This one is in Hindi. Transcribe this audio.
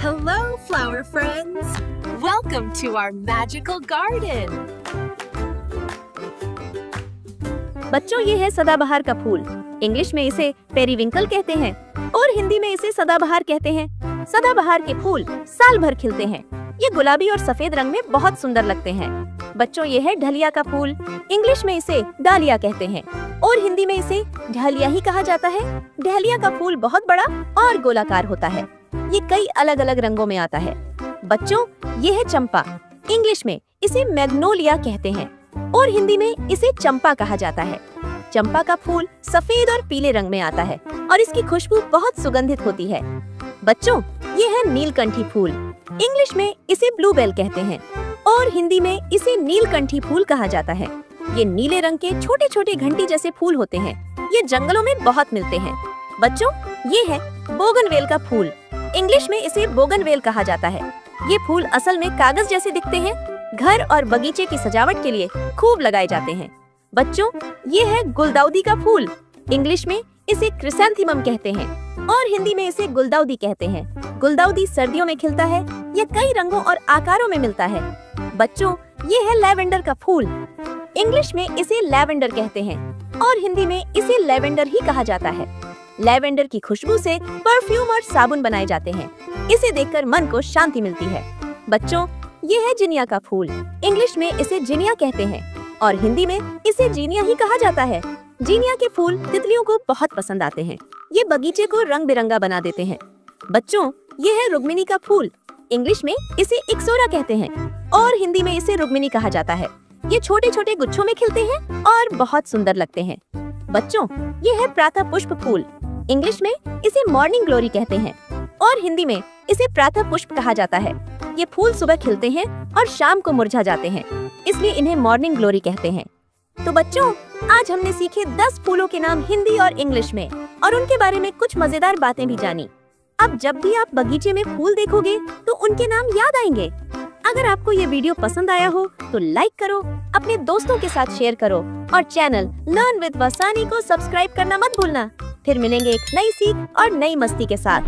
Hello, flower friends. Welcome to our magical garden. बच्चों, ये है सदाबहार का फूल। इंग्लिश में इसे पेरीविंकल कहते हैं और हिंदी में इसे सदाबहार कहते हैं। सदाबहार के फूल साल भर खिलते हैं। ये गुलाबी और सफेद रंग में बहुत सुंदर लगते हैं। बच्चों, ये है ढलिया का फूल। इंग्लिश में इसे डालिया कहते हैं और हिंदी में इसे ढलिया ही कहा जाता है। ढलिया का फूल बहुत बड़ा और गोलाकार होता है। ये कई अलग अलग रंगों में आता है। बच्चों, ये है चंपा। इंग्लिश में इसे मैग्नोलिया कहते हैं और हिंदी में इसे चंपा कहा जाता है। चंपा का फूल सफेद और पीले रंग में आता है और इसकी खुशबू बहुत सुगंधित होती है। बच्चों, ये है नीलकंठी फूल। इंग्लिश में इसे ब्लूबेल कहते हैं और हिंदी में इसे नीलकंठी फूल कहा जाता है। ये नीले रंग के छोटे छोटे घंटी जैसे फूल होते हैं। ये जंगलों में बहुत मिलते हैं। बच्चों, ये है बोगनवेल का फूल। इंग्लिश में इसे बोगनवेल कहा जाता है। ये फूल असल में कागज जैसे दिखते हैं। घर और बगीचे की सजावट के लिए खूब लगाए जाते हैं। बच्चों, ये है गुलदाउदी का फूल। इंग्लिश में इसे क्रिसैंथेमम कहते हैं और हिंदी में इसे गुलदाउदी कहते हैं। गुलदाउदी सर्दियों में खिलता है। यह कई रंगों और आकारों में मिलता है। बच्चों, ये है लैवेंडर का फूल। इंग्लिश में इसे लैवेंडर कहते हैं और हिंदी में इसे लैवेंडर ही कहा जाता है। लैवेंडर की खुशबू से परफ्यूम और साबुन बनाए जाते हैं। इसे देखकर मन को शांति मिलती है। बच्चों, ये है जिनिया का फूल। इंग्लिश में इसे जिनिया कहते हैं और हिंदी में इसे जीनिया ही कहा जाता है। जीनिया के फूल तितलियों को बहुत पसंद आते हैं। ये बगीचे को रंग बिरंगा बना देते हैं। बच्चों, ये है रुक्मिनी का फूल। इंग्लिश में इसे इक्सोरा कहते हैं और हिंदी में इसे रुक्मिनी कहा जाता है। ये छोटे छोटे गुच्छों में खिलते हैं और बहुत सुंदर लगते हैं। बच्चों, ये है प्रातः पुष्प फूल। इंग्लिश में इसे मॉर्निंग ग्लोरी कहते हैं और हिंदी में इसे प्रातः पुष्प कहा जाता है। ये फूल सुबह खिलते हैं और शाम को मुरझा जाते हैं, इसलिए इन्हें मॉर्निंग ग्लोरी कहते हैं। तो बच्चों, आज हमने सीखे 10 फूलों के नाम हिंदी और इंग्लिश में और उनके बारे में कुछ मजेदार बातें भी जानी। अब जब भी आप बगीचे में फूल देखोगे तो उनके नाम याद आएंगे। अगर आपको ये वीडियो पसंद आया हो तो लाइक करो, अपने दोस्तों के साथ शेयर करो और चैनल लर्न विद वसानी को सब्सक्राइब करना मत भूलना। फिर मिलेंगे एक नई सीख और नई मस्ती के साथ।